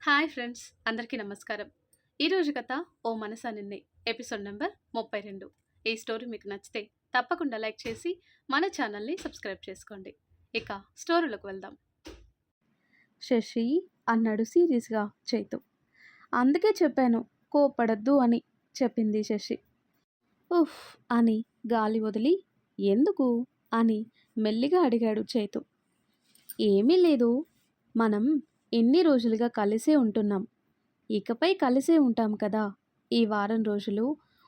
Hi friends, అందరికీ నమస్కారం. ఈరోజు కథ ఓ మనసా నిన్నే ఎపిసోడ్ నెంబర్ 32. ఈ స్టోరీ మీకు నచ్చితే తప్పకుండా లైక్ చేసి మన ఛానల్ని సబ్స్క్రైబ్ చేసుకోండి. ఇక స్టోరీలోకి వెళ్దాం. శశి అన్నాడు సీరియస్గా చైతు. అందుకే చెప్పాను కోప్పడద్దు అని చెప్పింది శశి. ఉఫ్ అని గాలి వదిలి ఎందుకు అని మెల్లిగా అడిగాడు చైతు. ఏమీ లేదు, మనం ఎన్ని రోజులుగా కలిసే ఉంటున్నాం, ఇకపై కలిసే ఉంటాం కదా. ఈ వారం రోజులు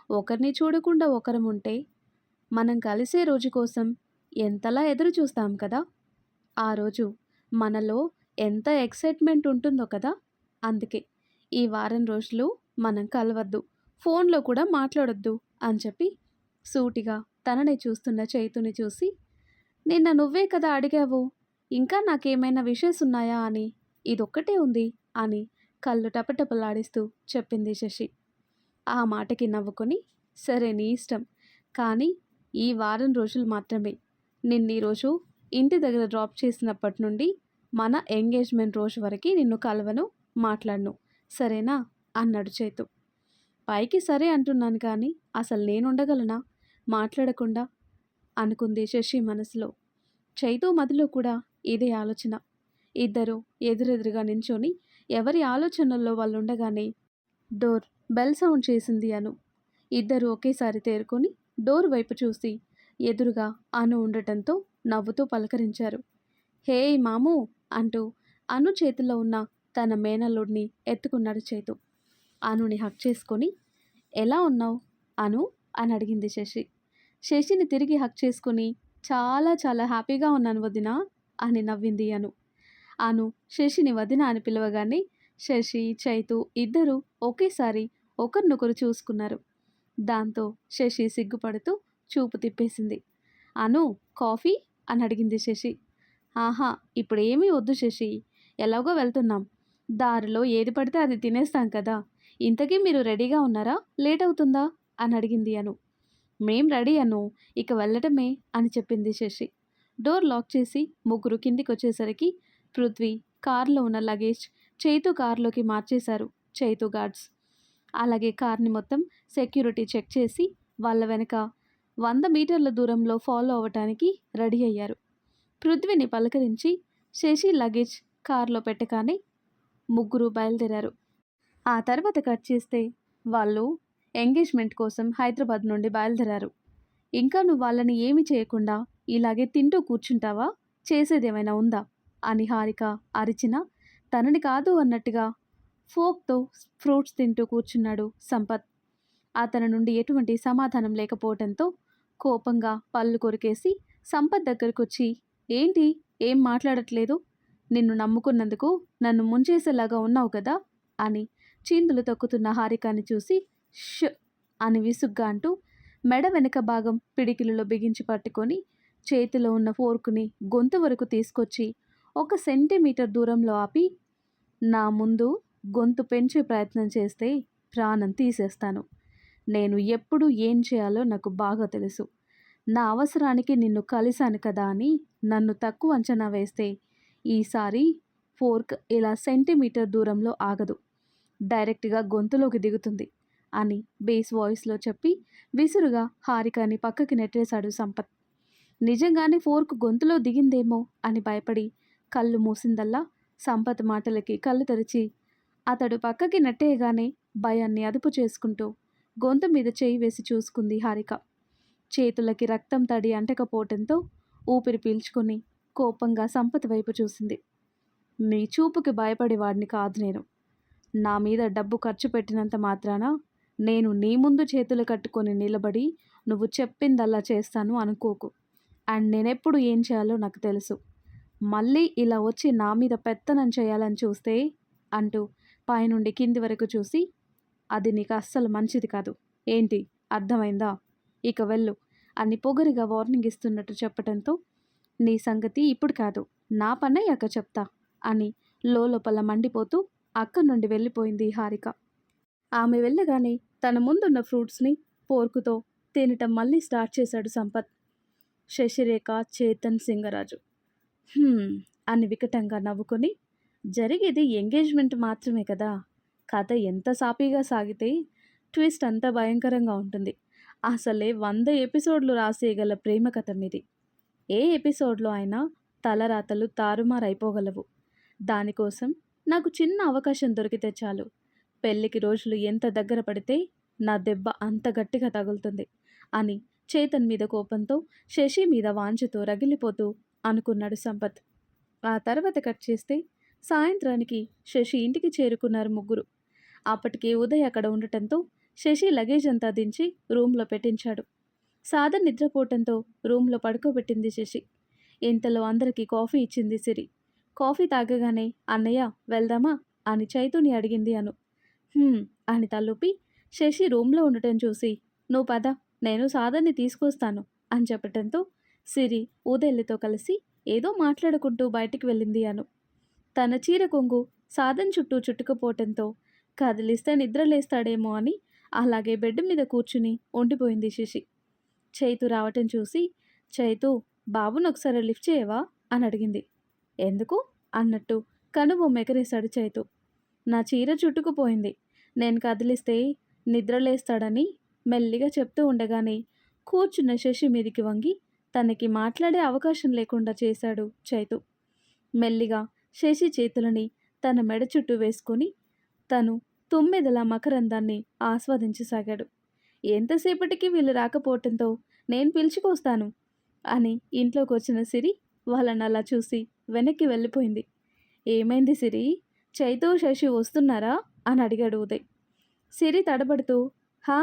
ఒకరిని చూడకుండా ఒకరం ఉంటే మనం కలిసే రోజు కోసం ఎంతలా ఎదురు చూస్తాం కదా. ఆ రోజు మనలో ఎంత ఎక్సైట్మెంట్ ఉంటుందో కదా. అందుకే ఈ వారం రోజులు మనం కలవద్దు, ఫోన్లో కూడా మాట్లాడొద్దు అని చెప్పి సూటిగా తనని చూస్తున్న చైతుని చూసి, నిన్న నువ్వే కదా అడిగావు, ఇంకా నాకేమైనా విషయస్ ఉన్నాయా అని, ఇదొక్కటే ఉంది అని కళ్ళు టపటపలాడిస్తూ చెప్పింది శశి. ఆ మాటకి నవ్వుకొని, సరే నీ ఇష్టం, కానీ ఈ వారం రోజులు మాత్రమే. నిన్నీరోజు ఇంటి దగ్గర డ్రాప్ చేసినప్పటి నుండి మన ఎంగేజ్మెంట్ రోజు వరకు నిన్ను కలవను, మాట్లాడను, సరేనా అన్నాడు చైతు. పైకి సరే అంటున్నాను, కానీ అసలు నేనుండగలనా మాట్లాడకుండా అనుకుంది శశి మనసులో. చైతు మదిలో కూడా ఇదే ఆలోచన. ఇద్దరు ఎదురెదురుగా నించొని ఎవరి ఆలోచనల్లో వాళ్ళు ఉండగానే డోర్ బెల్ సౌండ్ చేసింది అను. ఇద్దరు ఒకేసారి తేరుకొని డోర్ వైపు చూసి ఎదురుగా అను ఉండటంతో నవ్వుతూ పలకరించారు. హే మామూ అంటూ అను చేతిలో ఉన్న తన మేనల్లుడిని ఎత్తుకున్నాడు చైతు. అనుని హక్ చేసుకొని, ఎలా ఉన్నావు అను అని అడిగింది శశి. శశిని తిరిగి హక్ చేసుకుని, చాలా చాలా హ్యాపీగా ఉన్నాను వదినా అని నవ్వింది అను. అను శశిని వదిన అని పిలవగానే శశి చైతు ఇద్దరూ ఒకేసారి ఒకరినొకరు చూసుకున్నారు. దాంతో శశి సిగ్గుపడుతూ చూపు తిప్పేసింది. అను కాఫీ అని అడిగింది శశి. ఆహా, ఇప్పుడు ఏమీ వద్దు శశి, ఎలాగో వెళ్తున్నాం, దారిలో ఏది పడితే అది తినేస్తాం కదా. ఇంతకీ మీరు రెడీగా ఉన్నారా, లేట్ అవుతుందా అని అడిగింది అను. మేం రెడీ అను, ఇక వెళ్ళటమే అని చెప్పింది శశి. డోర్ లాక్ చేసి ముగ్గురు కిందికి వచ్చేసరికి పృథ్వీ కారులో ఉన్న లగేజ్ చైతు కారులోకి మార్చేశారు చైతు గార్డ్స్. అలాగే కార్ని మొత్తం సెక్యూరిటీ చెక్ చేసి వాళ్ళ వెనక 100 మీటర్ల దూరంలో ఫాలో అవ్వటానికి రెడీ అయ్యారు. పృథ్వీని పలకరించి శశి లగేజ్ కారులో పెట్టగానే ముగ్గురు బయలుదేరారు. ఆ తర్వాత కట్ చేస్తే వాళ్ళు ఎంగేజ్మెంట్ కోసం హైదరాబాద్ నుండి బయలుదేరారు. ఇంకా నువ్వు వాళ్ళని ఏమి చేయకుండా ఇలాగే తింటూ కూర్చుంటావా, చేసేదేమైనా ఉందా అని హారిక అరిచినా తనని కాదు అన్నట్టుగా ఫోక్తో ఫ్రూట్స్ తింటూ కూర్చున్నాడు సంపత్. అతని నుండి ఎటువంటి సమాధానం లేకపోవడంతో కోపంగా పళ్ళు కొరికేసి సంపత్ దగ్గరకు వచ్చి, ఏంటి ఏం మాట్లాడట్లేదు, నిన్ను నమ్ముకున్నందుకు నన్ను ముంచేసేలాగా ఉన్నావు కదా అని చీందులు తొక్కుతున్న హారికాని చూసి ష్ అని విసుగ్గా అంటూ మెడ వెనక భాగం పిడికిలలో బిగించి పట్టుకొని చేతిలో ఉన్న ఫోర్కుని గొంతు వరకు తీసుకొచ్చి 1 సెంటీమీటర్ దూరంలో ఆపి, నా ముందు గొంతు పెంచే ప్రయత్నం చేస్తే ప్రాణం తీసేస్తాను. నేను ఎప్పుడు ఏం చేయాలో నాకు బాగా తెలుసు. నా అవసరానికి నిన్ను కలిశాను కదా అని నన్ను తక్కువ అంచనా వేస్తే ఈసారి ఫోర్క్ ఇలా సెంటీమీటర్ దూరంలో ఆగదు, డైరెక్ట్గా గొంతులోకి దిగుతుంది అని బేస్ వాయిస్లో చెప్పి విసురుగా హారికని పక్కకి నెట్టేశాడు సంపత్. నిజంగానే ఫోర్క్ గొంతులో దిగిందేమో అని భయపడి కళ్ళు మూసిందల్లా సంపత్ మాటలకి కళ్ళు తెరిచి అతడు పక్కకి నెట్టేయగానే భయాన్ని అదుపు చేసుకుంటూ గొంతు మీద చేయి వేసి చూసుకుంది హారిక. చేతులకి రక్తం తడి అంటకపోవటంతో ఊపిరి పీల్చుకొని కోపంగా సంపత్ వైపు చూసింది. నీ చూపుకి భయపడేవాడిని కాదు నేను. నా మీద డబ్బు ఖర్చు పెట్టినంత మాత్రాన నేను నీ ముందు చేతులు కట్టుకొని నిలబడి నువ్వు చెప్పిందల్లా చేస్తాను అనుకోకు. అండ్ నేనెప్పుడు ఏం చేయాలో నాకు తెలుసు. మళ్ళీ ఇలా వచ్చి నా మీద పెత్తనం చేయాలని చూస్తే అంటూ పైనుండి కింది వరకు చూసి, అది నీకు అస్సలు మంచిది కాదు, ఏంటి అర్థమైందా, ఇక వెళ్ళు అని పొగరిగా వార్నింగ్ ఇస్తున్నట్టు చెప్పటంతో, నీ సంగతి ఇప్పుడు కాదు, నా పనయ్యాక చెప్తా అని లోపల మండిపోతూ అక్కడి నుండి వెళ్ళిపోయింది హారిక. ఆమె వెళ్ళగానే తన ముందున్న ఫ్రూట్స్ని పోర్కుతో తినటం మళ్ళీ స్టార్ట్ చేశాడు సంపత్. శశిరేఖ, చేతన్, సింగరాజు అని వికటంగా నవ్వుకొని, జరిగేది ఎంగేజ్మెంట్ మాత్రమే కదా! కథ ఎంత సాఫీగా సాగితే ట్విస్ట్ అంత భయంకరంగా ఉంటుంది. అసలే 100 ఎపిసోడ్‌లు రాసేయగల ప్రేమ కథ మీది. ఏ ఎపిసోడ్‌లో అయినా తలరాతలు తారుమారైపోగలవు. దానికోసం నాకు చిన్న అవకాశం దొరికితే చాలు. పెళ్ళికి రోజులు ఎంత దగ్గర పడితే నా దెబ్బ అంత గట్టిగా తగులుతుంది అని చేతన్ మీద కోపంతో, శశి మీద వాంఛతో రగిలిపోతూ అనుకున్నాడు సంపత్. ఆ తర్వాత కట్ చేస్తే సాయంత్రానికి శశి ఇంటికి చేరుకున్నారు ముగ్గురు. అప్పటికే ఉదయ్ అక్కడ ఉండటంతో శశి లగేజ్ అంతా దించి రూమ్లో పెట్టించాడు. సాధన్ నిద్రపోవటంతో రూమ్లో పడుకోబెట్టింది శశి. ఇంతలో అందరికీ కాఫీ ఇచ్చింది సిరి. కాఫీ తాగగానే అన్నయ్య వెళ్దామా అని చైతుని అడిగింది అను. అని తలూపి శశి రూమ్లో ఉండటం చూసి నువ్వు పద, నేను సాధన్ని తీసుకొస్తాను అని చెప్పటంతో సిరి ఉదయ్లతో కలిసి ఏదో మాట్లాడుకుంటూ బయటికి వెళ్ళింది అను. తన చీర కొంగు సాధన్ చుట్టూ చుట్టుకుపోవటంతో కదిలిస్తే నిద్రలేస్తాడేమో అని అలాగే బెడ్ మీద కూర్చుని ఉండిపోయింది శశి. చైతు రావటం చూసి చైతు బాబును ఒకసారి లిఫ్ట్ చేయవా అని అడిగింది. ఎందుకు అన్నట్టు కనుబొమ్మ ఎగరేశాడు చైతు. నా చీర చుట్టుకుపోయింది, నేను కదిలిస్తే నిద్రలేస్తాడని మెల్లిగా చెప్తూ ఉండగానే కూర్చున్న శశి మీదికి వంగి తనకి మాట్లాడే అవకాశం లేకుండా చేశాడు చైతు. మెల్లిగా శశి చేతులని తన మెడ చుట్టూ వేసుకొని తను తుమ్మెదల మకరందాన్ని ఆస్వాదించసాగాడు. ఎంతసేపటికి వీళ్ళు రాకపోవటంతో నేను పిలుచుకొస్తాను అని ఇంట్లోకి వచ్చిన సిరి వాళ్ళని అలా చూసి వెనక్కి వెళ్ళిపోయింది. ఏమైంది సిరి, చైతు శశి వస్తున్నారా అని అడిగాడు ఉదయ్. సిరి తడబడుతూ హా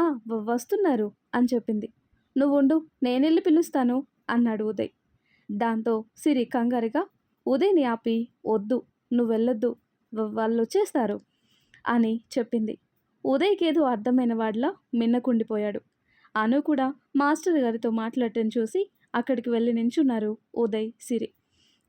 వస్తున్నారు అని చెప్పింది. నువ్వుండు, నేనెళ్ళి పిలుస్తాను అన్నాడు ఉదయ్. దాంతో సిరి కంగారుగా ఉదయ్ని ఆపి వద్దు, నువ్వెళ్ళొద్దు, వాళ్ళు వచ్చేస్తారు అని చెప్పింది. ఉదయ్కేదో అర్థమైన వాడిలా మిన్నకుండిపోయాడు. అను కూడా మాస్టర్ గారితో మాట్లాడటం చూసి అక్కడికి వెళ్ళి నించున్నారు ఉదయ్, సిరి.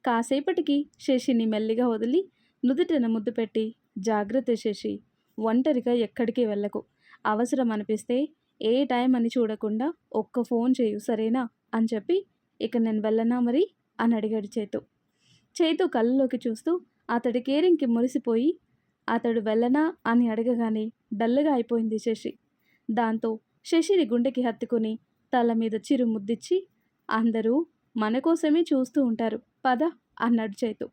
కాసేపటికి శశిని మెల్లిగా వదిలి నుదుటిన ముద్దు పెట్టి జాగ్రత్త శశి, ఒంటరిగా ఎక్కడికి వెళ్ళకు, అవసరం అనిపిస్తే ఏ టైం అని చూడకుండా ఒక్క ఫోన్ చేయు సరేనా అని చెప్పి ఇక నేను వెళ్ళనా మరి అని అడిగాడు చైతు. చైతు కళ్ళలోకి చూస్తూ అతడి కేరింగ్కి మురిసిపోయి అతడు వెళ్ళనా అని అడగగానే డల్లుగా అయిపోయింది శశి. దాంతో శశిని గుండెకి హత్తుకుని తల మీద చిరు ముద్దిచ్చి అందరూ మన కోసమే చూస్తూ ఉంటారు పద అన్నాడు చైతు.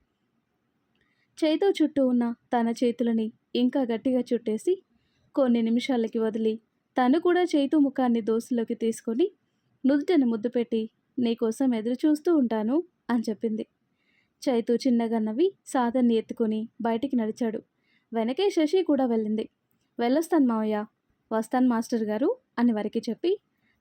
చైతు చుట్టూ ఉన్న తన చేతులని ఇంకా గట్టిగా చుట్టేసి కొన్ని నిమిషాలకి వదిలి తను కూడా చైతు ముఖాన్ని దోసులోకి తీసుకొని నుదుటను ముద్దు పెట్టి నీకోసం ఎదురు చూస్తూ ఉంటాను అని చెప్పింది. చైతు చిన్నగా నవ్వి సాధన్ని ఎత్తుకొని బయటికి నడిచాడు. వెనకే శశి కూడా వెళ్ళింది. వెళ్ళొస్తాను మావయ్య, వస్తాను మాస్టర్ గారు అని వారికి చెప్పి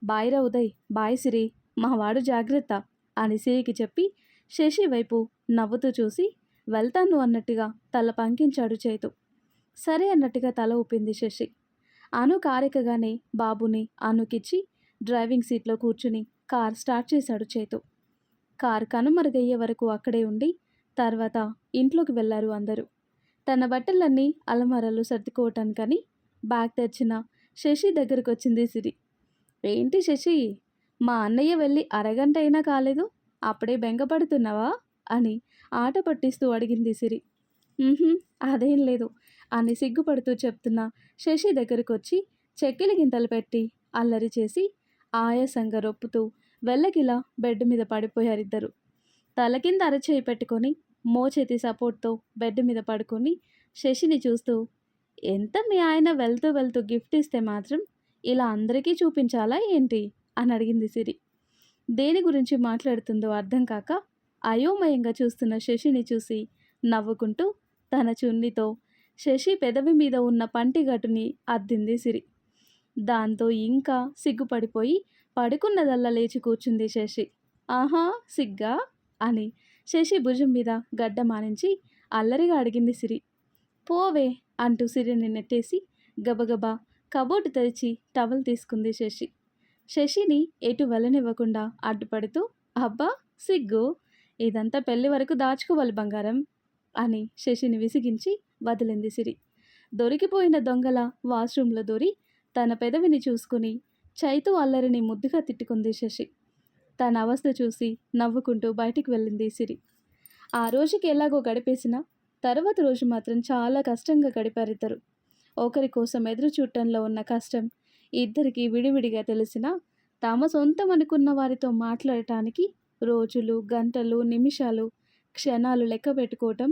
బాయ్రా ఉదయ్, బాయ్ సిరి, మా వాడు జాగ్రత్త అని సిరికి చెప్పి శశి వైపు నవ్వుతూ చూసి వెళ్తాను అన్నట్టుగా తల పంకించాడు చైతు. సరే అన్నట్టుగా తల ఊపింది శశి. అను కారెక్కగానే బాబుని అనుకిచ్చి డ్రైవింగ్ సీట్లో కూర్చుని కార్ స్టార్ట్ చేశాడు చైతు. కార్ కనుమరుగయ్యే వరకు అక్కడే ఉండి తర్వాత ఇంట్లోకి వెళ్ళారు అందరూ. తన బట్టలన్నీ అలమారాలు సర్దుకోవటానికని బ్యాగ్ తెచ్చిన శశి దగ్గరకు వచ్చింది సిరి. ఏంటి శశి, మా అన్నయ్య వెళ్ళి అరగంట అయినా కాలేదు, అప్పుడే బెంగపడుతున్నావా అని ఆట పట్టిస్తూ అడిగింది సిరి. అదేం లేదు అని సిగ్గుపడుతూ చెప్తున్న శశి దగ్గరకు వచ్చి చెక్కిలి గింతలు పెట్టి అల్లరి చేసి ఆయాసంగా రొప్పుతూ వెళ్ళకిలా బెడ్ మీద పడిపోయారిద్దరు. తల కింద అరచేయి పెట్టుకొని మోచేతి సపోర్ట్తో బెడ్ మీద పడుకొని శశిని చూస్తూ ఎంత మీ ఆయన వెళ్తూ వెళ్తూ గిఫ్ట్ ఇస్తే మాత్రం ఇలా అందరికీ చూపించాలా ఏంటి అని అడిగింది సిరి. దేని గురించి మాట్లాడుతుందో అర్థం కాక అయోమయంగా చూస్తున్న శశిని చూసి నవ్వుకుంటూ తన చున్నితో శశి పెదవి మీద ఉన్న పంటిగట్టుని అద్దింది సిరి. దాంతో ఇంకా సిగ్గుపడిపోయి పడుకున్నదల్లా లేచి కూర్చుంది శశి. ఆహా సిగ్గా అని శశి భుజం మీద గడ్డ మానించి అల్లరిగా అడిగింది సిరి. పోవే అంటూ సిరిని నెట్టేసి గబగబా కబోర్డు తెరిచి టవల్ తీసుకుంది శశి. శశిని ఎటు వెళ్ళనివ్వకుండా అడ్డుపడుతూ అబ్బా సిగ్గు, ఇదంతా పెళ్లి వరకు దాచుకోవాలి బంగారం అని శశిని విసిగించి వదిలింది సిరి. దొరికిపోయిన దొంగల వాష్రూమ్లో దూరి తన పెదవిని చూసుకుని చైతు అల్లరిని ముద్దుగా తిట్టుకుంది శశి. తన అవస్థ చూసి నవ్వుకుంటూ బయటికి వెళ్ళింది సిరి. ఆ రోజుకి ఎలాగో గడిపేసిన తర్వాత రోజు మాత్రం చాలా కష్టంగా గడిపారిద్దరు. ఒకరి కోసం ఎదురు చూడటంలో ఉన్న కష్టం ఇద్దరికీ విడివిడిగా తెలిసినా, తమ సొంతం అనుకున్న వారితో మాట్లాడటానికి రోజులు, గంటలు, నిమిషాలు, క్షణాలు లెక్క పెట్టుకోవటం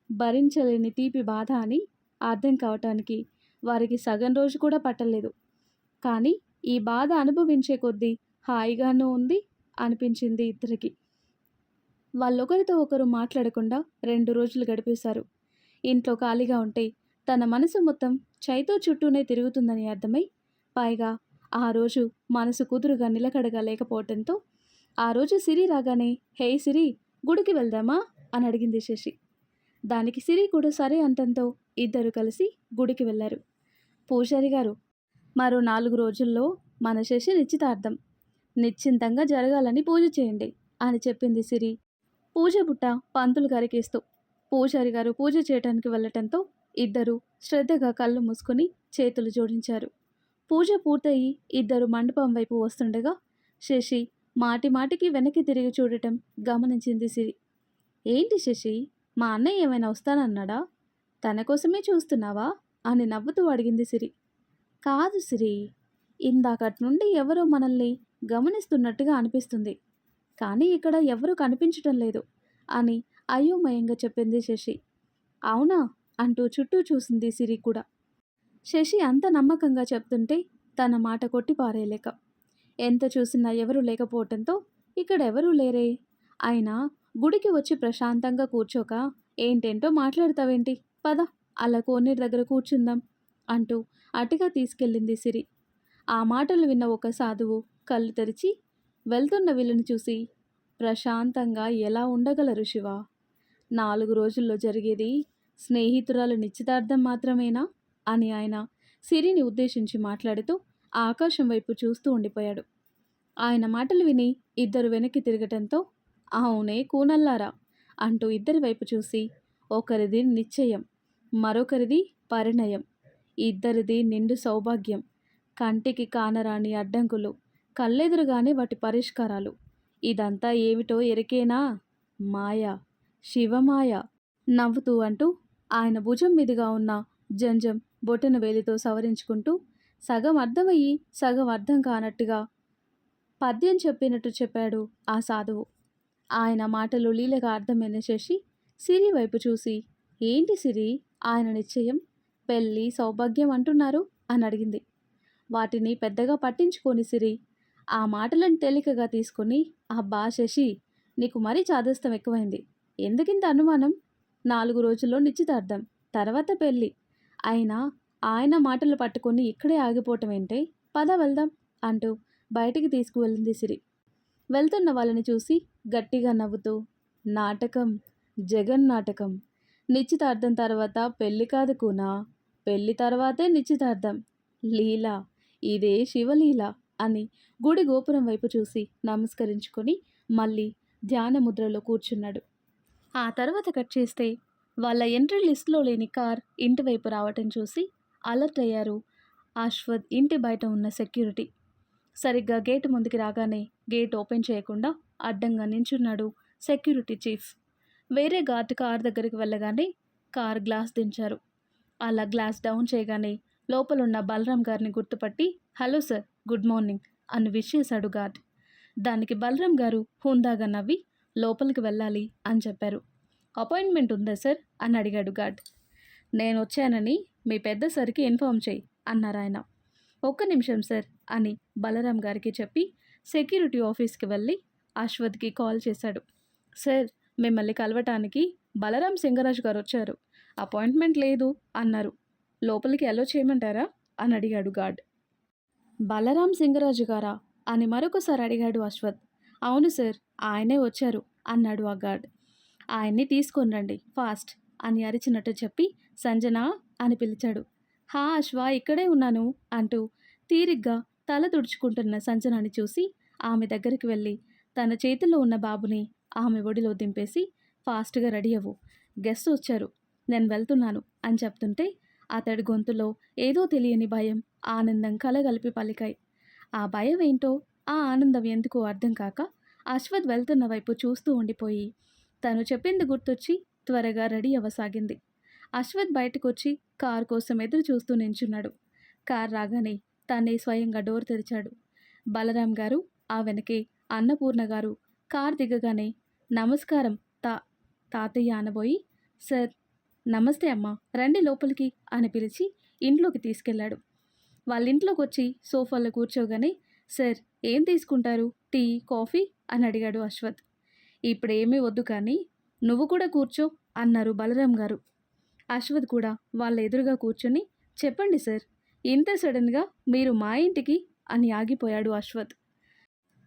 భరించలేని తీపి బాధ అని అర్థం కావటానికి వారికి సగం రోజు కూడా పట్టలేదు. కానీ ఈ బాధ అనుభవించే కొద్దీ హాయిగానూ ఉంది అనిపించింది ఇద్దరికి. వాళ్ళొకరితో ఒకరు మాట్లాడకుండా 2 రోజులు గడిపేశారు. ఇంట్లో ఖాళీగా ఉంటే తన మనసు మొత్తం చైతో చుట్టూనే తిరుగుతుందని అర్థమై, పైగా ఆ రోజు మనసు కుదురుగా నిలకడగా లేకపోవటంతో ఆ రోజు సిరి రాగానే హే సిరి, గుడికి వెళ్దామా అని అడిగింది శశి. దానికి సిరి కూడా సరే అంటంతో ఇద్దరు కలిసి గుడికి వెళ్ళారు. పూజారి గారు, మరో 4 రోజుల్లో మన శశి నిశ్చితార్థం, నిశ్చింతంగా జరగాలని పూజ చేయండి అని చెప్పింది సిరి పూజ బుట్ట పంతులు గారికి ఇస్తూ. పూజారి గారు పూజ చేయటానికి వెళ్ళటంతో ఇద్దరు శ్రద్ధగా కళ్ళు మూసుకొని చేతులు జోడించారు. పూజ పూర్తయి ఇద్దరు మండపం వైపు వస్తుండగా శశి మాటి మాటికి వెనక్కి తిరిగి చూడటం గమనించింది సిరి. ఏంటి శశి, మా అన్నయ్య ఏమైనా వస్తానన్నాడా? తన కోసమే చూస్తున్నావా అని నవ్వుతూ అడిగింది సిరి. కాదు సిరి, ఇందాకటి నుండి ఎవరో మనల్ని గమనిస్తున్నట్టుగా అనిపిస్తుంది, కానీ ఇక్కడ ఎవరూ కనిపించటం లేదు అని అయోమయంగా చెప్పింది శశి. అవునా అంటూ చుట్టూ చూసింది సిరి కూడా. శశి అంత నమ్మకంగా చెప్తుంటే తన మాట కొట్టి పారేయలేక, ఎంత చూసినా ఎవరూ లేకపోవటంతో ఇక్కడ ఎవరూ లేరే, అయినా గుడికి వచ్చి ప్రశాంతంగా కూర్చోక ఏంటేంటో మాట్లాడతావేంటి, పద అలా కోనేరు దగ్గర కూర్చుందాం అంటూ అటుగా తీసుకెళ్ళింది సిరి. ఆ మాటలు విన్న ఒక సాధువు కళ్ళు తెరిచి వెళ్తున్న వీళ్ళని చూసి, ప్రశాంతంగా ఎలా ఉండగలరు శివ? 4 రోజుల్లో జరిగేది స్నేహితురాలు నిశ్చితార్థం మాత్రమేనా అని ఆయన సిరిని ఉద్దేశించి మాట్లాడుతూ ఆకాశం వైపు చూస్తూ ఉండిపోయాడు. ఆయన మాటలు విని ఇద్దరు వెనక్కి తిరగటంతో అవునే కూనల్లారా అంటూ ఇద్దరి వైపు చూసి, ఒకరిది నిశ్చయం, మరొకరిది పరిణయం, ఇద్దరిది నిండు సౌభాగ్యం, కంటికి కానరాని అడ్డంకులు, కళ్ళెదురుగానే వాటి పరిష్కారాలు, ఇదంతా ఏమిటో ఎరికేనా? మాయ, శివమాయ నవ్వుతూ అంటూ ఆయన భుజం మీదుగా ఉన్న జంజం బొటన వేలితో సవరించుకుంటూ సగం అర్థమయ్యి సగం అర్థం కానట్టుగా పద్యం చెప్పినట్టు చెప్పాడు ఆ సాధువు. ఆయన మాటలు లీలగా అర్థమైన శశి సిరి వైపు చూసి, ఏంటి సిరి, ఆయన నిశ్చయం, పెళ్ళి, సౌభాగ్యం అంటున్నారు అని అడిగింది. వాటిని పెద్దగా పట్టించుకోని సిరి ఆ మాటలను తేలికగా తీసుకొని, అబ్బా శశి, నీకు మరీ చాదస్తం ఎక్కువైంది, ఎందుకింత అనుమానం? 4 రోజుల్లో నిశ్చితార్థం, తర్వాత పెళ్ళి, అయినా ఆయన మాటలు పట్టుకొని ఇక్కడే ఆగిపోవటం ఏంటే, పద వెళ్దాం అంటూ బయటికి తీసుకువెళ్ళింది సిరి. వెళ్తున్న వాళ్ళని చూసి గట్టిగా నవ్వుతూ, నాటకం, జగన్ నాటకం, నిశ్చితార్థం తర్వాత పెళ్ళి కాదు కూనా, పెళ్ళి తర్వాతే నిశ్చితార్థం, లీల, ఇదే శివలీల అని గుడి గోపురం వైపు చూసి నమస్కరించుకొని మళ్ళీ ధ్యాన ముద్రలో కూర్చున్నాడు. ఆ తర్వాత కట్ చేస్తే వాళ్ళ ఎంట్రీ లిస్ట్లో లేని కార్ ఇంటి వైపు రావటం చూసి అలర్ట్ అయ్యారు అశ్వథ్ ఇంటి బయట ఉన్న సెక్యూరిటీ. సరిగ్గా గేటు ముందుకి రాగానే గేట్ ఓపెన్ చేయకుండా అడ్డంగా నించున్నాడు సెక్యూరిటీ చీఫ్. వేరే గార్డ్ కార్ దగ్గరికి వెళ్ళగానే కార్ గ్లాస్ దించారు. అలా గ్లాస్ డౌన్ చేయగానే లోపలున్న బలరాం గారిని గుర్తుపట్టి, హలో సార్, గుడ్ మార్నింగ్ అని విష్ చేశాడు గార్డ్. దానికి బలరాం గారు హుందాగా నవ్వి లోపలికి వెళ్ళాలి అని చెప్పారు. అపాయింట్మెంట్ ఉందా సార్ అని అడిగాడు గార్డ్. నేను వచ్చానని మీ పెద్ద సార్కి ఇన్ఫామ్ చేయి అన్నారు ఆయన. ఒక్క నిమిషం సార్ అని బలరాం గారికి చెప్పి సెక్యూరిటీ ఆఫీస్కి వెళ్ళి అశ్వథ్కి కాల్ చేశాడు. సార్, మిమ్మల్ని కలవటానికి బలరాం సింగరాజు గారు వచ్చారు, అపాయింట్మెంట్ లేదు అన్నారు, లోపలికి అలో చేయమంటారా అని అడిగాడు గార్డ్. బలరాం సింగరాజు గారా అని మరొకసారి అడిగాడు అశ్వథ్. అవును సార్, ఆయనే వచ్చారు అన్నాడు ఆ గార్డ్. ఆయన్ని తీసుకొని రండి ఫాస్ట్ అని అరిచినట్టు చెప్పి సంజన అని పిలిచాడు. హా అశ్వ, ఇక్కడే ఉన్నాను అంటూ తీరిగ్గా తల తుడుచుకుంటున్న సంజనాని చూసి ఆమె దగ్గరికి వెళ్ళి తన చేతిలో ఉన్న బాబుని ఆమె ఒడిలో దింపేసి, ఫాస్ట్గా రెడీ అవ్వు, గెస్ట్ వచ్చారు, నేను వెళ్తున్నాను అని చెప్తుంటే అతడి గొంతులో ఏదో తెలియని భయం, ఆనందం కలగలిపి పలికాయి. ఆ భయం ఏంటో, ఆ ఆనందం ఎందుకో అర్థం కాక అశ్వథ్ వెళ్తున్న వైపు చూస్తూ ఉండిపోయి తను చెప్పింది గుర్తొచ్చి త్వరగా రెడీ అవ్వసాగింది. అశ్వథ్ బయటకొచ్చి కారు కోసం ఎదురు చూస్తూ నించున్నాడు. కార్ రాగానే తనే స్వయంగా డోర్ తెరిచాడు. బలరాం గారు, ఆ వెనకే అన్నపూర్ణ గారు కార్ దిగగానే నమస్కారం తా తాతయ్య అనబోయి, సార్ నమస్తే అమ్మా, రండి లోపలికి అని పిలిచి ఇంట్లోకి తీసుకెళ్లాడు. వాళ్ళింట్లోకి వచ్చి సోఫాలో కూర్చోగానే, సార్ ఏం తీసుకుంటారు, టీ కాఫీ అని అడిగాడు అశ్వథ్. ఇప్పుడేమీ వద్దు కానీ నువ్వు కూడా కూర్చో అన్నారు బలరాం గారు. అశ్వథ్ కూడా వాళ్ళ ఎదురుగా కూర్చొని, చెప్పండి సార్, ఇంత సడన్గా మీరు మా ఇంటికి అని ఆగిపోయాడు అశ్వథ్.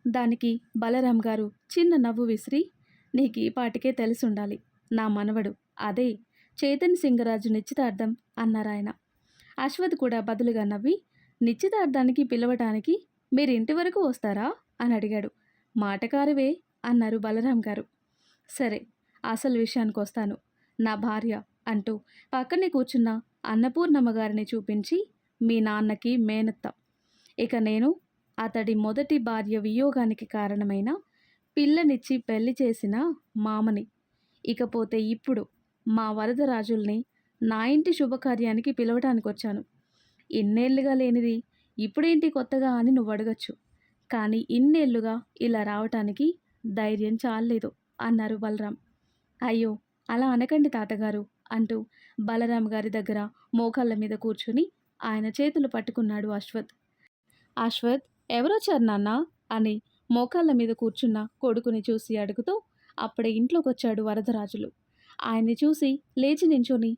దానికి బలరాం గారు చిన్న నవ్వు విసిరి, నీకు ఈ పాటికే తెలుసుండాలి, నా మనవడు, అదే చేతన్ సింగరాజు నిశ్చితార్థం అన్నారాయన. అశ్వథ్ కూడా బదులుగా నవ్వి, నిశ్చితార్థానికి పిలవటానికి మీరు ఇంటి వరకు వస్తారా అని అడిగాడు. మాటకారువే అన్నారు బలరాం గారు. సరే, అసలు విషయానికి వస్తాను. నా భార్య అంటూ పక్కనే కూర్చున్న అన్నపూర్ణమ్మ గారిని చూపించి, మీ నాన్నకి మేనత్త. ఇక నేను అతడి మొదటి భార్య వియోగానికి కారణమైన పిల్లనిచ్చి పెళ్లి చేసిన మామని. ఇకపోతే ఇప్పుడు మా వరదరాజుల్ని నా ఇంటి శుభకార్యానికి పిలవటానికి వచ్చాను. ఇన్నేళ్లుగా లేనిది ఇప్పుడేంటి కొత్తగా అని నువ్వు అడగచ్చు. కానీ ఇన్నేళ్లుగా ఇలా రావటానికి ధైర్యం చాలలేదు అన్నారు బలరాం. అయ్యో అలా అనకండి తాతగారు అంటూ బలరాం గారి దగ్గర మోకాళ్ళ మీద కూర్చుని ఆయన చేతులు పట్టుకున్నాడు అశ్వథ్. అశ్వథ్, ఎవరొచ్చారు నాన్న అని మోకాళ్ళ మీద కూర్చున్న కొడుకుని చూసి అడుగుతూ అప్పుడే ఇంట్లోకొచ్చాడు వరదరాజులు. ఆయన్ని చూసి లేచి నించొని,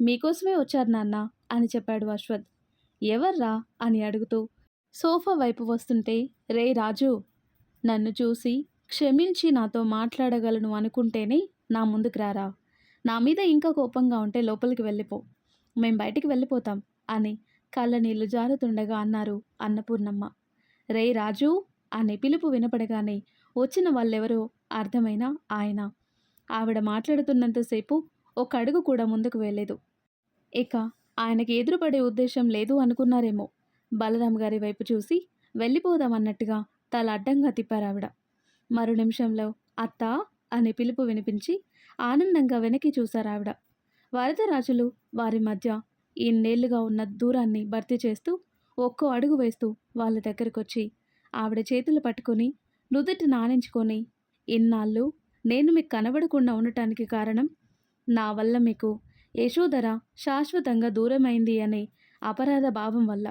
మీకోసమే వచ్చారు నాన్న అని చెప్పాడు అశ్వథ్. ఎవర్రా అని అడుగుతూ సోఫా వైపు వస్తుంటే, రే రాజు, నన్ను చూసి క్షమించి నాతో మాట్లాడగలను అనుకుంటేనే నా ముందుకు రారా. నా మీద ఇంకా కోపంగా ఉంటే లోపలికి వెళ్ళిపో, మేం బయటికి వెళ్ళిపోతాం అని కళ్ళ నీళ్లు జారుతుండగా అన్నారు అన్నపూర్ణమ్మ. రే రాజు అనే పిలుపు వినపడగానే వచ్చిన వాళ్ళెవరో అర్థమైన ఆయన ఆవిడ మాట్లాడుతున్నంతసేపు ఒక అడుగు కూడా ముందుకు వెళ్ళలేదు. ఇక ఆయనకి ఎదురుపడే ఉద్దేశం లేదు అనుకున్నారేమో. బలరాం గారి వైపు చూసి వెళ్ళిపోదామన్నట్టుగా తల అడ్డంగా తిప్పారావిడ. మరో నిమిషంలో అత్తా అనే పిలుపు వినిపించి ఆనందంగా వెనక్కి చూశారావిడ. వరదరాజులు వారి మధ్య ఇన్నేళ్లుగా ఉన్న దూరాన్ని భర్తీ చేస్తూ ఒక్కో అడుగు వేస్తూ వాళ్ళ దగ్గరకొచ్చి ఆవిడ చేతులు పట్టుకొని నుదుటి నానించుకొని, ఇన్నాళ్ళు నేను మీకు కనబడకుండా ఉండటానికి కారణం నా వల్ల మీకు యశోధర శాశ్వతంగా దూరమైంది అనే అపరాధ భావం వల్ల,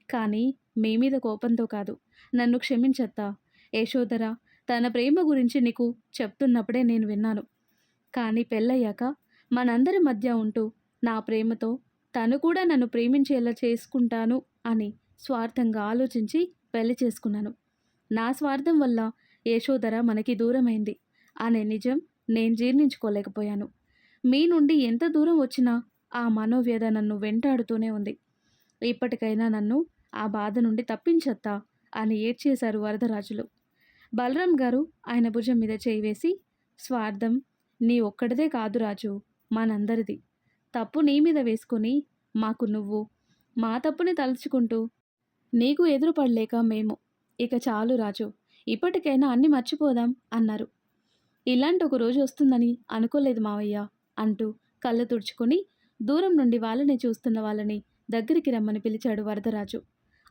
కానీ మీ మీద కోపంతో కాదు. నన్ను క్షమించత్తా. యశోధర తన ప్రేమ గురించి నీకు చెప్తున్నప్పుడే నేను విన్నాను. కానీ పెళ్ళయ్యాక మనందరి మధ్య ఉంటూ నా ప్రేమతో తను కూడా నన్ను ప్రేమించేలా చేసుకుంటాను అని స్వార్థంగా ఆలోచించి పెళ్లి చేసుకున్నాను. నా స్వార్థం వల్ల యశోధర మనకి దూరమైంది అనే నిజం నేను జీర్ణించుకోలేకపోయాను. మీ నుండి ఎంత దూరం వచ్చినా ఆ మనోవ్యధ నన్ను వెంటాడుతూనే ఉంది. ఇప్పటికైనా నన్ను ఆ బాధ నుండి తప్పించత్తా అని ఏడ్చేశారు వరదరాజులు. బలరాం గారు ఆయన భుజం మీద చేయి వేసి, స్వార్థం నీ ఒక్కడిదే కాదు రాజు, మనందరిది. తప్పు నీ మీద వేసుకొని మాకు నువ్వు, మా తప్పుని తలుచుకుంటూ నీకు ఎదురుపడలేక మేము. ఇక చాలు రాజు, ఇప్పటికైనా అన్నీ మర్చిపోదాం అన్నారు. ఇలాంటి ఒక రోజు వస్తుందని అనుకోలేదు మావయ్య అంటూ కళ్ళు తుడుచుకొని దూరం నుండి వాళ్ళని చూస్తున్న వాళ్ళని దగ్గరికి రమ్మని పిలిచాడు వరదరాజు.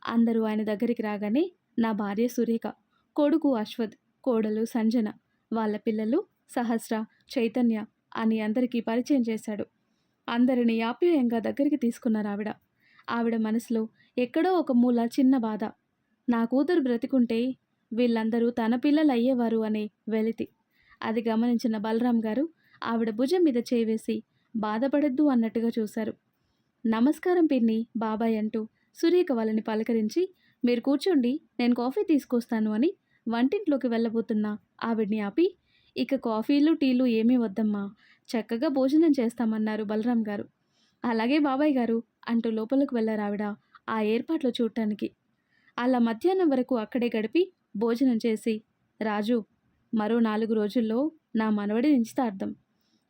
అందరూ ఆయన దగ్గరికి రాగానే, నా భార్య సురేఖ, కొడుకు అశ్వథ్, కోడలు సంజన, వాళ్ళ పిల్లలు సహస్ర, చైతన్య అని అందరికీ పరిచయం చేశాడు. అందరినీ ఆప్యాయంగా దగ్గరికి తీసుకున్నారు ఆవిడ. ఆవిడ మనసులో ఎక్కడో ఒక మూల చిన్న బాధ. నా కూతురు బ్రతికుంటే వీళ్ళందరూ తన పిల్లలు అయ్యేవారు అనే వెలితి. అది గమనించిన బలరాం గారు ఆవిడ భుజం మీద చేవేసి బాధపడద్దు అన్నట్టుగా చూశారు. నమస్కారం పిన్ని, బాబాయ్ అంటూ సురేఖ వాళ్ళని పలకరించి, మీరు కూర్చోండి, నేను కాఫీ తీసుకొస్తాను అని వంటింట్లోకి వెళ్ళబోతున్నా ఆవిడ్ని ఆపి, ఇక కాఫీలు టీలు ఏమీ వద్దమ్మా, చక్కగా భోజనం చేస్తామన్నారు బలరాం గారు. అలాగే బాబాయ్ గారు అంటూ లోపలికి వెళ్ళారావిడ ఆ ఏర్పాట్లు చూడటానికి. అలా మధ్యాహ్నం వరకు అక్కడే గడిపి భోజనం చేసి, రాజు, మరో 4 రోజుల్లో నా మనవడి నిశ్చితార్థం.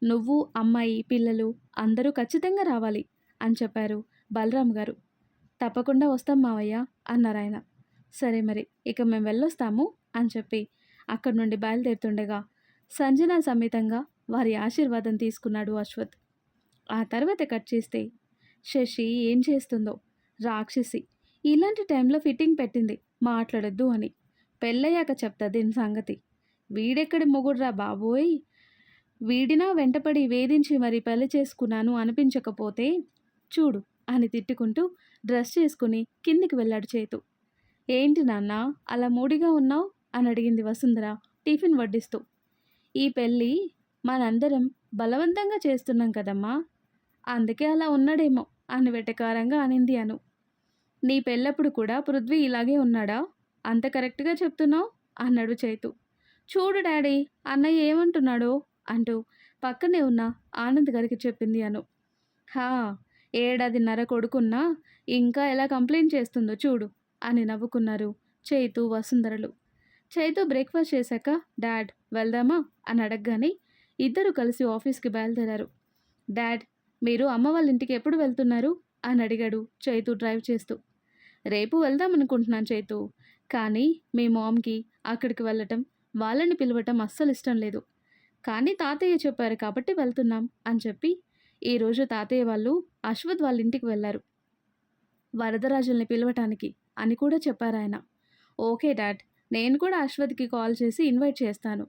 నువ్వు, అమ్మాయి, పిల్లలు అందరూ ఖచ్చితంగా రావాలి అని చెప్పారు బలరాం గారు. తప్పకుండా వస్తాం మావయ్య అన్నారాయన. సరే మరి, ఇక మేము వెళ్ళొస్తాము అని చెప్పి అక్కడి నుండి బయలుదేరుతుండగా సంజన సమేతంగా వారి ఆశీర్వాదం తీసుకున్నాడు అశ్వథ్. ఆ తర్వాత కట్ చేస్తే శశి ఏం చేస్తుందో. రాక్షసి ఇలాంటి టైంలో ఫిట్టింగ్ పెట్టింది మాట్లాడొద్దు అని. పెళ్ళయ్యాక చెప్తా దీని సంగతి. వీడెక్కడి మొగుడ్రా బాబోయ్! వీడినా వెంటపడి వేధించి మరి పెళ్లి చేసుకున్నాను అనిపించకపోతే చూడు అని తిట్టుకుంటూ డ్రెస్ చేసుకుని కిందికి వెళ్ళాడు చేతు. ఏంటి నాన్న అలా మూడిగా ఉన్నావు అని అడిగింది వసుంధర టిఫిన్ వడ్డిస్తూ. ఈ పెళ్ళి మనందరం బలవంతంగా చేస్తున్నాం కదమ్మా, అందుకే అలా ఉన్నాడేమో అని వెటకారంగా అనింది అను. నీ పెళ్ళప్పుడు కూడా పృథ్వీ ఇలాగే ఉన్నాడా? అంత కరెక్ట్గా చెప్తున్నావు అన్నాడు చైతు. చూడు డాడీ అన్నయ్య ఏమంటున్నాడో అంటూ పక్కనే ఉన్న ఆనంద్ గారికి చెప్పింది అను. హా, ఏడాదిన్నర కొడుకున్నా ఇంకా ఎలా కంప్లైంట్ చేస్తుందో చూడు అని నవ్వుకున్నారు చైతు వసుంధరలు. చైతు బ్రేక్ఫాస్ట్ చేశాక డాడ్ వెళ్దామా అని అడగగానే ఇద్దరు కలిసి ఆఫీస్కి బయలుదేరారు. డాడ్ మీరు అమ్మ వాళ్ళ ఇంటికి ఎప్పుడు వెళ్తున్నారు అని అడిగాడు చైతు డ్రైవ్ చేస్తూ. రేపు వెళ్దామనుకుంటున్నాను చైతు, కానీ మీ మామ్కి అక్కడికి వెళ్ళటం వాళ్ళని పిలవటం అస్సలు ఇష్టం లేదు. కానీ తాతయ్య చెప్పారు కాబట్టి వెళ్తున్నాం అని చెప్పి ఈరోజు తాతయ్య వాళ్ళు అశ్వథ్ వాళ్ళ ఇంటికి వెళ్ళారు వరదరాజుల్ని పిలవటానికి అని కూడా చెప్పారు ఆయన. ఓకే డాడ్, నేను కూడా అశ్వథ్కి కాల్ చేసి ఇన్వైట్ చేస్తాను.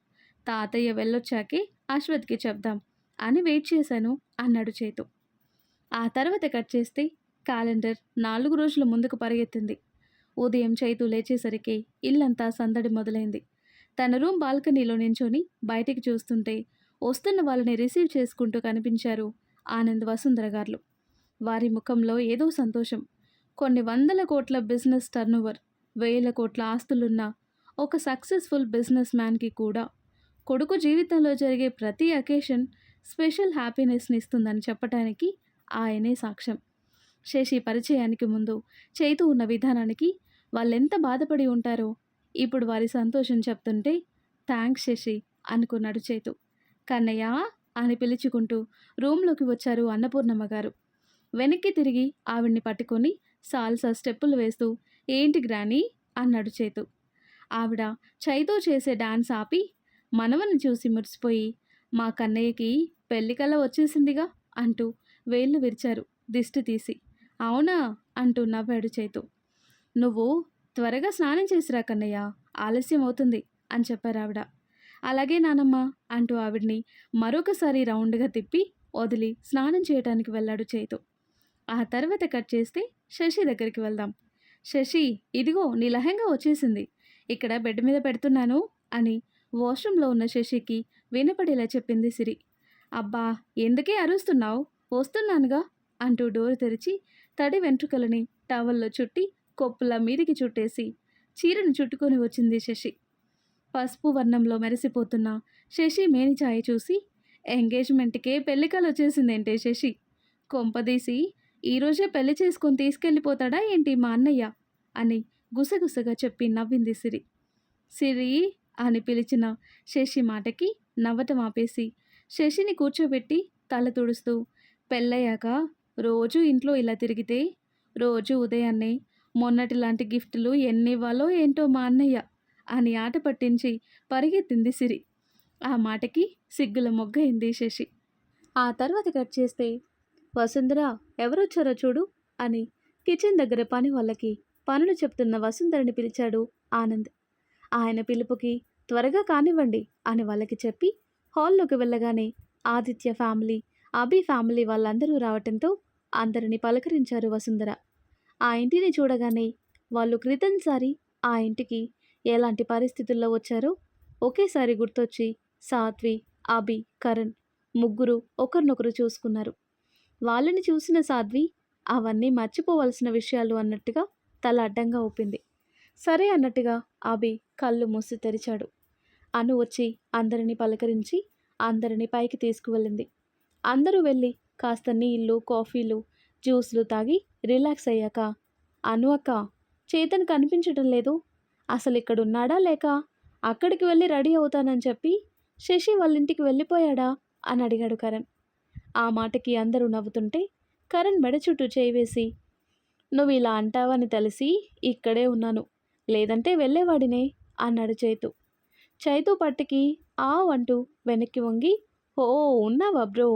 తాతయ్య వెళ్ళొచ్చాకే అశ్వథ్కి చెప్దాం అని వెయిట్ చేశాను అన్నాడు చేతు. ఆ తర్వాత కట్ చేస్తే క్యాలెండర్ 4 రోజుల ముందుకు పరిగెత్తింది. ఉదయం చైతు లేచేసరికి ఇల్లంతా సందడి మొదలైంది. తన రూమ్ బాల్కనీలో నించొని బయటికి చూస్తుంటే వస్తున్న వాళ్ళని రిసీవ్ చేసుకుంటూ కనిపించారు ఆనంద్ వసుంధర గారు. వారి ముఖంలో ఏదో సంతోషం. కొన్ని వందల కోట్ల బిజినెస్ టర్నోవర్, వేల కోట్ల ఆస్తులున్న ఒక సక్సెస్ఫుల్ బిజినెస్ మ్యాన్కి కూడా కొడుకు జీవితంలో జరిగే ప్రతి అకేషన్ స్పెషల్ హ్యాపీనెస్ని ఇస్తుందని చెప్పటానికి ఆయనే సాక్ష్యం. శశి పరిచయానికి ముందు చైతు ఉన్న విధానానికి వాళ్ళెంత బాధపడి ఉంటారో ఇప్పుడు వారి సంతోషం చెప్తుంటే థ్యాంక్స్ శశి అనుకున్నాడు చైతు. కన్నయ్య అని పిలుచుకుంటూ రూమ్లోకి వచ్చారు అన్నపూర్ణమ్మ గారు. వెనక్కి తిరిగి ఆవిడ్ని పట్టుకొని సాల్సా స్టెప్పులు వేస్తూ ఏంటి గ్రాని అన్నాడు చైతు. ఆవిడ చైతు చేసే డాన్స్ ఆపి మనవని చూసి మురిసిపోయి మా కన్నయ్యకి పెళ్ళికల్లా వచ్చేసిందిగా అంటూ వేళ్ళు విరిచారు దిష్టి తీసి. అవునా అంటూ నవ్వాడు చైతు. నువ్వు త్వరగా స్నానం చేసిరా కన్నయ్య, ఆలస్యం అవుతుంది అని చెప్పారు ఆవిడ. అలాగే నానమ్మ అంటూ ఆవిడ్ని మరొకసారి రౌండ్గా తిప్పి వదిలి స్నానం చేయడానికి వెళ్ళాడు చైతు. ఆ తర్వాత కట్ చేస్తే శశి దగ్గరికి వెళ్దాం. శశి ఇదిగో నీ లెహంగా వచ్చేసింది, ఇక్కడ బెడ్ మీద పెడుతున్నాను అని వాష్రూమ్లో ఉన్న శశికి వినపడేలా చెప్పింది సిరి. అబ్బా ఎందుకే అరుస్తున్నావు, వస్తున్నానుగా అంటూ డోరు తెరిచి తడి వెంట్రుకలని టవల్లో చుట్టి కొప్పుల మీదికి చుట్టేసి చీరను చుట్టుకొని వచ్చింది శశి. పసుపు వర్ణంలో మెరిసిపోతున్న శశి మేనిఛాయ చూసి ఎంగేజ్మెంట్కే పెళ్ళికలు వచ్చేసిందేంటే శశి, కొంపదీసి ఈరోజే పెళ్లి చేసుకొని తీసుకెళ్ళిపోతాడా ఏంటి మా అన్నయ్య అని గుసగుసగా చెప్పి నవ్వింది సిరి. సిరి అని పిలిచిన శశి మాటకి నవ్వటం ఆపేసి శశిని కూర్చోబెట్టి తల తుడుస్తూ పెళ్ళయ్యాక రోజు ఇంట్లో ఇలా తిరిగితే రోజు ఉదయాన్నే మొన్నటి లాంటి గిఫ్టులు ఎన్నివ్వాలో ఏంటో మా అన్నయ్య అని ఆట పట్టించి పరిగెత్తింది సిరి. ఆ మాటకి సిగ్గుల మొగ్గయింది శశి. ఆ తర్వాత కట్ చేస్తే వసుంధర ఎవరొచ్చారో చూడు అని కిచెన్ దగ్గర పని వాళ్ళకి పనులు చెప్తున్న వసుంధరని పిలిచాడు ఆనంద్. ఆయన పిలుపుకి త్వరగా కానివ్వండి అని వాళ్ళకి చెప్పి హాల్లోకి వెళ్ళగానే ఆదిత్య ఫ్యామిలీ, అభి ఫ్యామిలీ వాళ్ళందరూ రావటంతో అందరిని పలకరించారు వసుంధర. ఆ ఇంటిని చూడగానే వాళ్ళు క్రితంసారి ఆ ఇంటికి ఎలాంటి పరిస్థితుల్లో వచ్చారో ఒకేసారి గుర్తొచ్చి సాత్వి, అభి, కరణ్ ముగ్గురు ఒకరినొకరు చూసుకున్నారు. వాళ్ళని చూసిన సాధ్వి అవన్నీ మర్చిపోవలసిన విషయాలు అన్నట్టుగా తల అడ్డంగా ఊపింది. సరే అన్నట్టుగా అభి కళ్ళు మూసి తెరిచాడు. అను వచ్చి అందరినీ పలకరించి అందరినీ పైకి తీసుకువెళ్ళింది. అందరూ వెళ్ళి కాస్త నీళ్ళు, కాఫీలు, జ్యూస్లు తాగి రిలాక్స్ అయ్యాక అను అక్క చేతన్ కనిపించడం లేదు, అసలు ఇక్కడున్నాడా లేక అక్కడికి వెళ్ళి రెడీ అవుతానని చెప్పి శశి వాళ్ళ ఇంటికి వెళ్ళిపోయాడా అని అడిగాడు కరణ్. ఆ మాటకి అందరూ నవ్వుతుంటే కరణ్ మెడ చుట్టూ చేయి వేసి నువ్వు ఇలా అంటావని తెలిసి ఇక్కడే ఉన్నాను, లేదంటే వెళ్ళేవాడినే అన్నాడు చైతు. చైతు పట్టుకి ఆ అంటూ వెనక్కి వంగి ఓ ఉన్నావా బ్రో,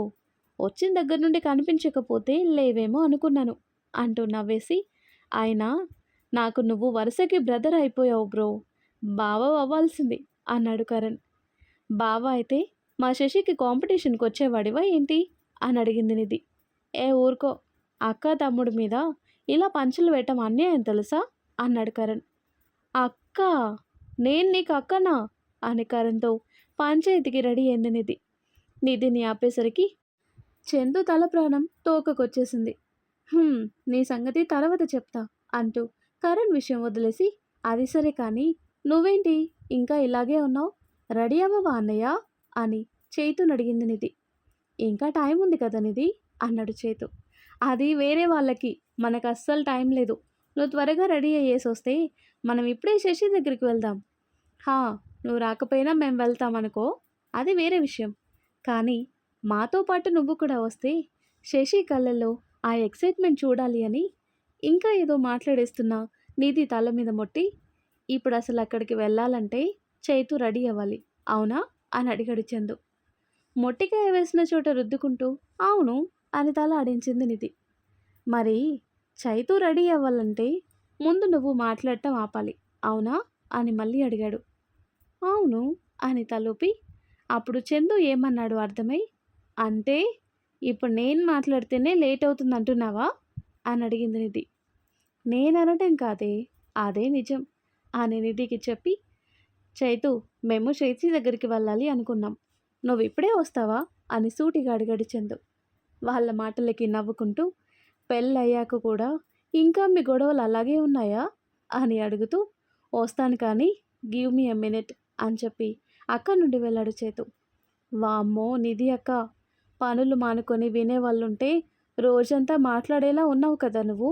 వచ్చిన దగ్గర నుండి కనిపించకపోతే లేవేమో అనుకున్నాను అంటూ నవ్వేసి, ఆయన నాకు నువ్వు వరుసకి బ్రదర్ అయిపోయావు బ్రో, బావ అవ్వాల్సింది అన్నాడు కరణ్. బావ అయితే మా శశికి కాంపిటీషన్కి వచ్చేవాడివా ఏంటి అని అడిగింది నిధి. ఏ ఊరుకో, అక్క తమ్ముడి మీద ఇలా పంచులు వేయటం అన్యాయం తెలుసా అన్నాడు కరణ్. అక్క, నేను నీకు అక్కనా అని కరణ్తో పంచాయతీకి రెడీ అయింది నిధి. నిధిని ఆపేసరికి చందు తల ప్రాణం తోకకొచ్చేసింది. "హ్మ్, నీ సంగతి తర్వాత చెప్తా" అంటూ కరణ్ విషయం వదిలేసి, అది సరే కానీ నువ్వేంటి ఇంకా ఇలాగే ఉన్నావు, రెడీ అవ్వవా అన్నయ్య అని చైతుని అడిగింది నిధి. ఇంకా టైం ఉంది కదా నిధి అన్నాడు చైతు. అది వేరే వాళ్ళకి, మనకు అస్సలు టైం లేదు. నువ్వు త్వరగా రెడీ అయ్యేసి వస్తే మనం ఇప్పుడే శశి దగ్గరికి వెళ్దాం. హా, నువ్వు రాకపోయినా మేము వెళ్తామనుకో, అది వేరే విషయం. కానీ మాతో పాటు నువ్వు కూడా వస్తే శశి కళ్ళల్లో ఆ ఎక్సైట్మెంట్ చూడాలి అని ఇంకా ఏదో మాట్లాడేస్తున్నా నిధి తల మీద మొట్టి, ఇప్పుడు అసలు అక్కడికి వెళ్ళాలంటే చైతు రెడీ అవ్వాలి అవునా అని అడిగాడు చందు. మొట్టికాయ వేసిన చోట రుద్దుకుంటూ అవును అని తల ఆడించింది నిధి. మరి చైతు రెడీ అవ్వాలంటే ముందు నువ్వు మాట్లాడటం ఆపాలి అవునా అని మళ్ళీ అడిగాడు. అవును అని తలూపి, అప్పుడు చందు ఏమన్నాడు అర్థమై, అంటే ఇప్పుడు నేను మాట్లాడితేనే లేట్ అవుతుంది అంటున్నావా అని అడిగింది నిధి. నేననటం కాదే, అదే నిజం అని నిధికి చెప్పి, చైతు మేము శశి దగ్గరికి వెళ్ళాలి అనుకున్నాం, నువ్వు ఇప్పుడే వస్తావా అని సూటిగా అడిగాడు చందు. వాళ్ళ మాటలకి నవ్వుకుంటూ, పెళ్ళయ్యాక కూడా ఇంకా మీ గొడవలు అలాగే ఉన్నాయా అని అడుగుతూ, వస్తాను కానీ గివ్ మీ ఎ మినిట్ అని చెప్పి అక్కడి నుండి వెళ్ళాడు చేతు. వామ్మో నిధి అక్క, పనులు మానుకొని వినేవాళ్ళుంటే రోజంతా మాట్లాడేలా ఉన్నావు కదా నువ్వు,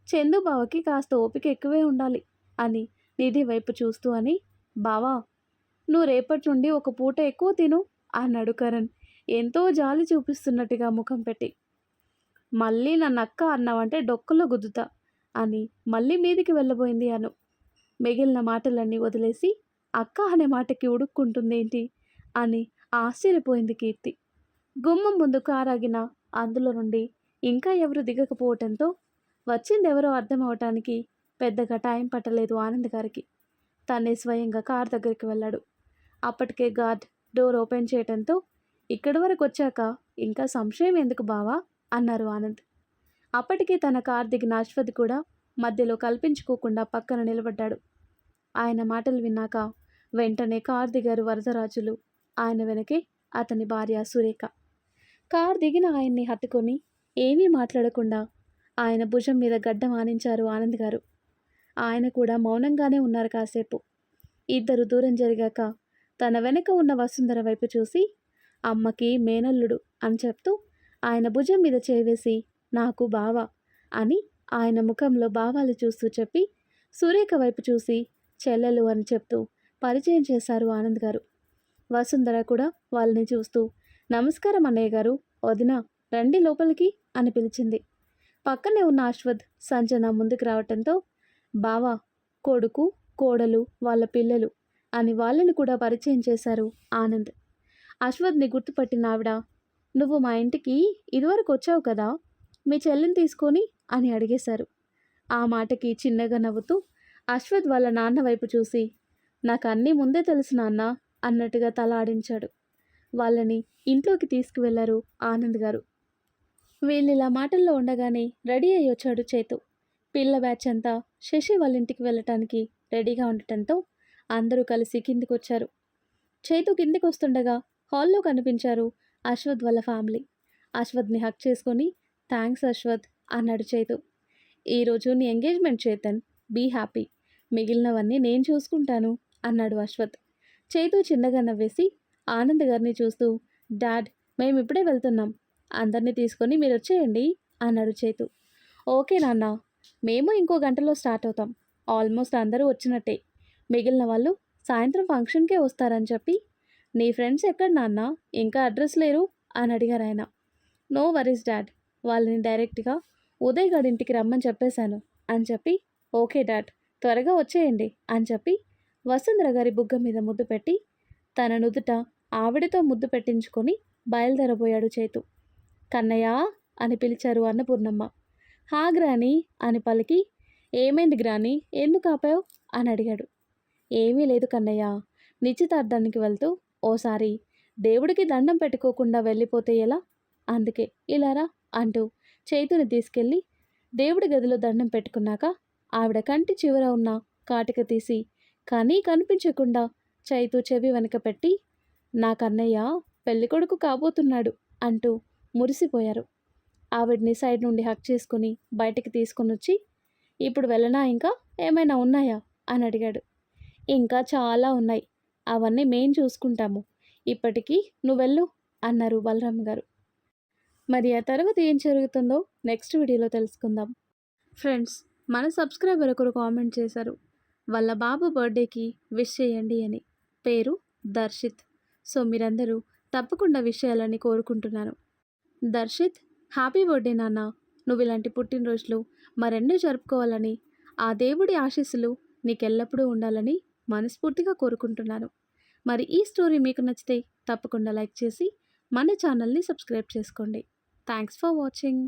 చందు బావకి కాస్త ఓపిక ఎక్కువే ఉండాలి అని నిధి వైపు చూస్తూ అని, బావా నువ్వు రేపటి నుండి ఒక పూట ఎక్కువ తిను అన్నాడు కరణ్ ఎంతో జాలి చూపిస్తున్నట్టుగా ముఖం పెట్టి. మళ్ళీ నన్ను అక్క అన్నావంటే డొక్కలో గుద్దుతా అని మళ్ళీ మీదికి వెళ్ళబోయింది అను. మిగిలిన మాటలన్నీ వదిలేసి అక్క అనే మాటకి ఉడుక్కుంటుందేంటి అని ఆశ్చర్యపోయింది కీర్తి. గుమ్మం ముందు కారాగిన అందులో నుండి ఇంకా ఎవరు దిగకపోవటంతో వచ్చిందెవరో అర్థం అవటానికి పెద్దగా టైం పట్టలేదు ఆనంద్ గారికి. తనే స్వయంగా కార్ దగ్గరికి వెళ్ళాడు. అప్పటికే గార్డ్ డోర్ ఓపెన్ చేయటంతో, ఇక్కడి వరకు వచ్చాక ఇంకా సంశయం ఎందుకు బావా అన్నారు ఆనంద్. అప్పటికే తన కార్ దిగిన అశ్వథ్ కూడా మధ్యలో కల్పించుకోకుండా పక్కన నిలబడ్డాడు. ఆయన మాటలు విన్నాక వెంటనే కార్ దిగారు వరదరాజులు. ఆయన వెనకే అతని భార్య సురేఖ. కార్ దిగిన ఆయన్ని హత్తుకొని ఏమీ మాట్లాడకుండా ఆయన భుజం మీద గడ్డం ఆనించారు ఆనంద్ గారు. ఆయన కూడా మౌనంగానే ఉన్నారు కాసేపు. ఇద్దరు దూరం జరిగాక తన వెనక ఉన్న వసుంధర వైపు చూసి, అమ్మకి మేనల్లుడు అని చెప్తూ ఆయన భుజం మీద చేవేసి, నాకు బావ అని ఆయన ముఖంలో భావాలు చూస్తూ చెప్పి, సురేఖ వైపు చూసి చెల్లెలు అని చెప్తూ పరిచయం చేశారు ఆనంద్ గారు. వసుంధర కూడా వాళ్ళని చూస్తూ, నమస్కారం అన్నయ్య గారు, వదిన రండి లోపలికి అని పిలిచింది. పక్కనే ఉన్న అశ్వథ్ సంజన ముందుకు రావటంతో, బావా, కొడుకు, కోడలు, వాళ్ళ పిల్లలు అని వాళ్ళని కూడా పరిచయం చేశారు ఆనంద్. అశ్వథ్ని గుర్తుపట్టిన ఆవిడ, నువ్వు మా ఇంటికి ఇదివరకు వచ్చావు కదా, మీ చెల్లిని తీసుకొని అని అడిగేశారు. ఆ మాటకి చిన్నగా నవ్వుతూ అశ్వథ్ వాళ్ళ నాన్న వైపు చూసి, నాకు అన్నీ ముందే తెలుసు నాన్న అన్నట్టుగా తల ఆడించాడు. వాళ్ళని ఇంట్లోకి తీసుకువెళ్లారు ఆనంద్ గారు. వీళ్ళిలా మాటల్లో ఉండగానే రెడీ అయ్యి వచ్చాడు చేతు. పిల్ల బ్యాచ్ అంతా శశి వాళ్ళ ఇంటికి వెళ్ళటానికి రెడీగా ఉండటంతో అందరూ కలిసి కిందికొచ్చారు. చైతు కిందికి వస్తుండగా హాల్లో కనిపించారు అశ్వథ్ వాళ్ళ ఫ్యామిలీ. అశ్వథ్ని హక్ చేసుకొని, థ్యాంక్స్ అశ్వథ్ అన్నాడు చైతు. ఈరోజు నీ ఎంగేజ్మెంట్ చేతన్, బీ హ్యాపీ, మిగిలినవన్నీ నేను చూసుకుంటాను అన్నాడు అశ్వథ్. చైతు చిన్నగా నవ్వేసి ఆనంద్ గారిని చూస్తూ, డాడ్ మేము ఇప్పుడే వెళ్తున్నాం, అందరినీ తీసుకొని మీరు వచ్చేయండి అన్నాడు చైతు. ఓకే నాన్న, మేము ఇంకో గంటలో స్టార్ట్ అవుతాం, ఆల్మోస్ట్ అందరూ వచ్చినట్టే, మిగిలిన వాళ్ళు సాయంత్రం ఫంక్షన్కే వస్తారని చెప్పి, నీ ఫ్రెండ్స్ ఎక్కడ నాన్న, ఇంకా అడ్రస్ లేరు అని అడిగారు ఆయన. నో వరీస్ డాడ్, వాళ్ళని డైరెక్ట్గా ఉదయ్ గారి ఇంటికి రమ్మని చెప్పేశాను అని చెప్పి, ఓకే డాడ్ త్వరగా వచ్చేయండి అని చెప్పి వసుంధర గారి బుగ్గ మీద ముద్దు పెట్టి తన నుదుట ఆవిడతో ముద్దు పెట్టించుకొని బయలుదేరబోయాడు చైతు. కన్నయ్య అని పిలిచారు అన్నపూర్ణమ్మ. హా గ్రాని అని పలికి, ఏమైంది గ్రాని, ఎందుకు ఆపావు అని అడిగాడు. ఏమీ లేదు కన్నయ్య, నిశ్చితార్థానికి వెళ్తూ ఓసారి దేవుడికి దండం పెట్టుకోకుండా వెళ్ళిపోతే ఎలా, అందుకే ఇలారా అంటూ చైతుని తీసుకెళ్ళి దేవుడి గదిలో దండం పెట్టుకున్నాక ఆవిడ కంటి చివర ఉన్న కాటిక తీసి కానీ కనిపించకుండా చైతు చెవి వెనక పెట్టి, నా కన్నయ్య పెళ్ళికొడుకు కాబోతున్నాడు అంటూ మురిసిపోయారు. ఆవిడ్ని సైడ్ నుండి హక్ చేసుకుని బయటికి తీసుకుని వచ్చి, ఇప్పుడు వెళ్ళనా, ఇంకా ఏమైనా ఉన్నాయా అని అడిగాడు. ఇంకా చాలా ఉన్నాయి, అవన్నీ మేం చూసుకుంటాము, ఇప్పటికీ నువ్వెళ్ళు అన్నారు బలరామ్ గారు. మరి ఆ తర్వాత ఏం జరుగుతుందో నెక్స్ట్ వీడియోలో తెలుసుకుందాం. ఫ్రెండ్స్, మన సబ్స్క్రైబర్ ఒకరు కామెంట్ చేశారు, వాళ్ళ బాబు బర్త్డేకి విష్ చేయండి అని. పేరు దర్శిత్. సో మీరందరూ తప్పకుండా విష్ చేయాలని కోరుకుంటున్నాను. దర్శిత్, హ్యాపీ బర్త్డే నాన్న. నువ్వు ఇలాంటి పుట్టినరోజులు మరెన్నో జరుపుకోవాలని, ఆ దేవుడి ఆశీస్సులు నీకెల్లప్పుడూ ఉండాలని మనస్ఫూర్తిగా కోరుకుంటున్నాను. మరి ఈ స్టోరీ మీకు నచ్చితే తప్పకుండా లైక్ చేసి మన ఛానల్ని సబ్స్క్రైబ్ చేసుకోండి. Thanks for watching.